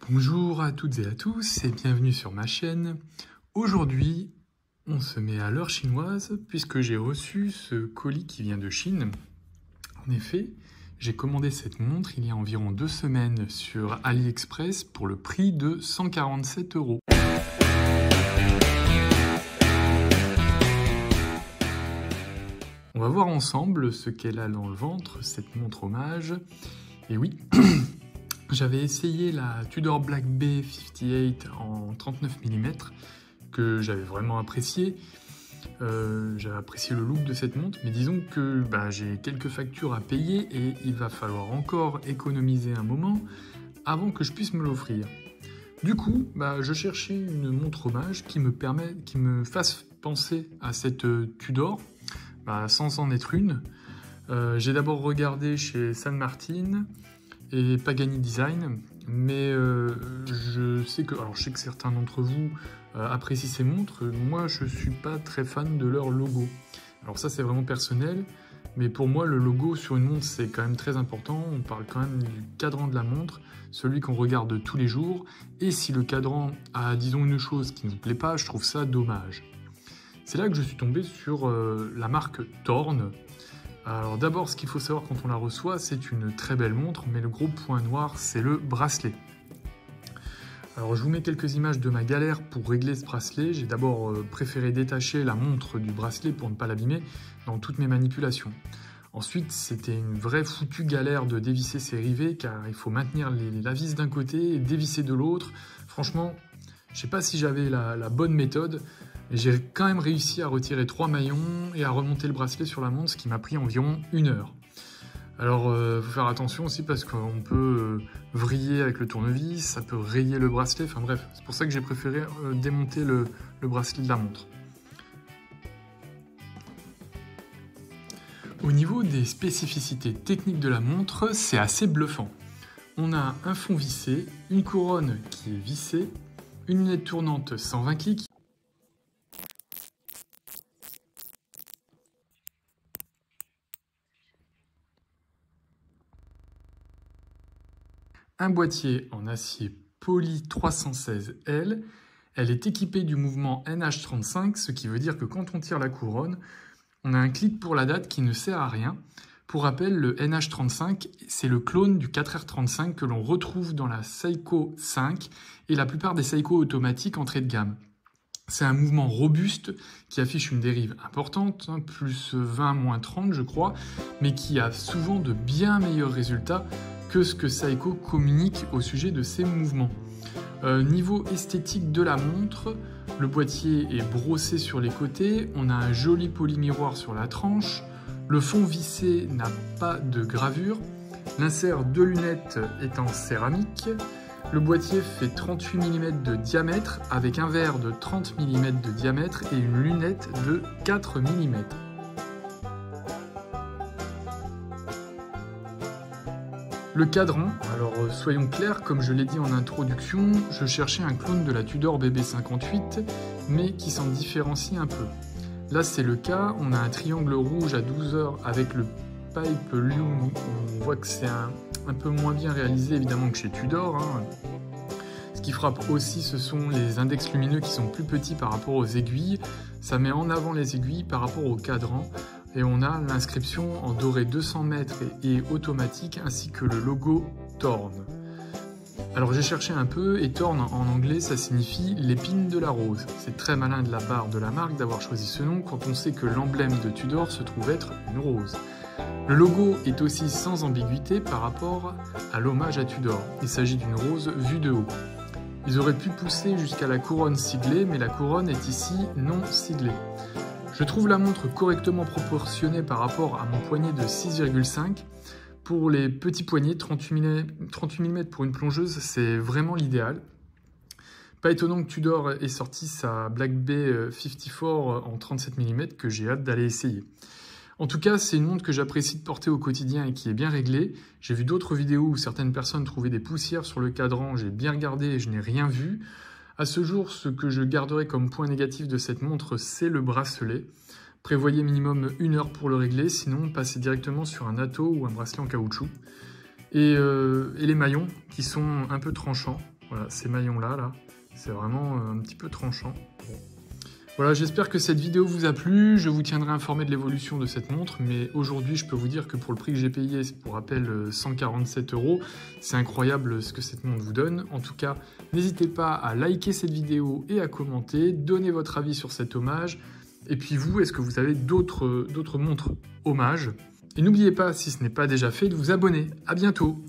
Bonjour à toutes et à tous et bienvenue sur ma chaîne. Aujourd'hui, on se met à l'heure chinoise puisque j'ai reçu ce colis qui vient de Chine. En effet, j'ai commandé cette montre il y a environ 2 semaines sur AliExpress pour le prix de 147 €. On va voir ensemble ce qu'elle a dans le ventre, cette montre hommage. Et oui, j'avais essayé la Tudor Black Bay 58 en 39 mm que j'avais vraiment apprécié. J'avais apprécié le look de cette montre, mais disons que j'ai quelques factures à payer et il va falloir encore économiser un moment avant que je puisse me l'offrir. Du coup, je cherchais une montre hommage qui me fasse penser à cette Tudor, sans en être une. J'ai d'abord regardé chez San Martin et Pagani Design, mais je sais que certains d'entre vous apprécient ces montres. Moi, je suis pas très fan de leur logo. Alors ça, c'est vraiment personnel, mais pour moi, le logo sur une montre, c'est quand même très important. On parle quand même du cadran de la montre, celui qu'on regarde tous les jours, et si le cadran a, disons, une chose qui ne vous plaît pas, je trouve ça dommage. C'est là que je suis tombé sur la marque Thorn. Alors d'abord, ce qu'il faut savoir quand on la reçoit, c'est une très belle montre, mais le gros point noir, c'est le bracelet. Alors je vous mets quelques images de ma galère pour régler ce bracelet. J'ai d'abord préféré détacher la montre du bracelet pour ne pas l'abîmer dans toutes mes manipulations. Ensuite, c'était une vraie foutue galère de dévisser ces rivets, car il faut maintenir la vis d'un côté et dévisser de l'autre. Franchement, je ne sais pas si j'avais la bonne méthode. J'ai quand même réussi à retirer 3 maillons et à remonter le bracelet sur la montre, ce qui m'a pris environ 1 heure. Alors, faut faire attention aussi parce qu'on peut vriller avec le tournevis, ça peut rayer le bracelet, enfin bref, c'est pour ça que j'ai préféré démonter le bracelet de la montre. Au niveau des spécificités techniques de la montre, c'est assez bluffant. On a un fond vissé, une couronne qui est vissée, une lunette tournante 120 clics, un boîtier en acier poli 316L. Elle est équipée du mouvement NH35, ce qui veut dire que quand on tire la couronne, on a un clic pour la date qui ne sert à rien. Pour rappel, le NH35, c'est le clone du 4R35 que l'on retrouve dans la Seiko 5 et la plupart des Seiko automatiques entrée de gamme. C'est un mouvement robuste qui affiche une dérive importante, plus 20, moins 30 je crois, mais qui a souvent de bien meilleurs résultats que ce que Seiko communique au sujet de ces mouvements. Niveau esthétique de la montre, le boîtier est brossé sur les côtés, on a un joli polymiroir sur la tranche, le fond vissé n'a pas de gravure, l'insert de lunettes est en céramique, le boîtier fait 38 mm de diamètre avec un verre de 30 mm de diamètre et une lunette de 4 mm. Le cadran, alors soyons clairs, comme je l'ai dit en introduction, je cherchais un clone de la Tudor BB58, mais qui s'en différencie un peu. Là c'est le cas, on a un triangle rouge à 12 heures avec le pipe lume, on voit que c'est un peu moins bien réalisé évidemment que chez Tudor. Ce qui frappe aussi, ce sont les index lumineux qui sont plus petits par rapport aux aiguilles. Ça met en avant les aiguilles par rapport au cadran. Et on a l'inscription en doré 200 mètres et automatique, ainsi que le logo Thorn. Alors j'ai cherché un peu, et Thorn en anglais, ça signifie l'épine de la rose. C'est très malin de la part de la marque d'avoir choisi ce nom quand on sait que l'emblème de Tudor se trouve être une rose. Le logo est aussi sans ambiguïté par rapport à l'hommage à Tudor. Il s'agit d'une rose vue de haut. Ils auraient pu pousser jusqu'à la couronne siglée, mais la couronne est ici non siglée. Je trouve la montre correctement proportionnée par rapport à mon poignet de 6,5. Pour les petits poignets, 38 mm pour une plongeuse, c'est vraiment l'idéal. Pas étonnant que Tudor ait sorti sa Black Bay 54 en 37 mm que j'ai hâte d'aller essayer. En tout cas, c'est une montre que j'apprécie de porter au quotidien et qui est bien réglée. J'ai vu d'autres vidéos où certaines personnes trouvaient des poussières sur le cadran, j'ai bien regardé et je n'ai rien vu. À ce jour, ce que je garderai comme point négatif de cette montre, c'est le bracelet. Prévoyez minimum 1 heure pour le régler, sinon passez directement sur un atto ou un bracelet en caoutchouc. Et les maillons qui sont un peu tranchants. Voilà, ces maillons-là, là, c'est vraiment un petit peu tranchant. Bon. Voilà, j'espère que cette vidéo vous a plu. Je vous tiendrai informé de l'évolution de cette montre, mais aujourd'hui, je peux vous dire que pour le prix que j'ai payé, c'est pour rappel 147 €. C'est incroyable ce que cette montre vous donne. En tout cas, n'hésitez pas à liker cette vidéo et à commenter, donner votre avis sur cet hommage. Et puis vous, est-ce que vous avez d'autres montres hommages? Et n'oubliez pas, si ce n'est pas déjà fait, de vous abonner. À bientôt!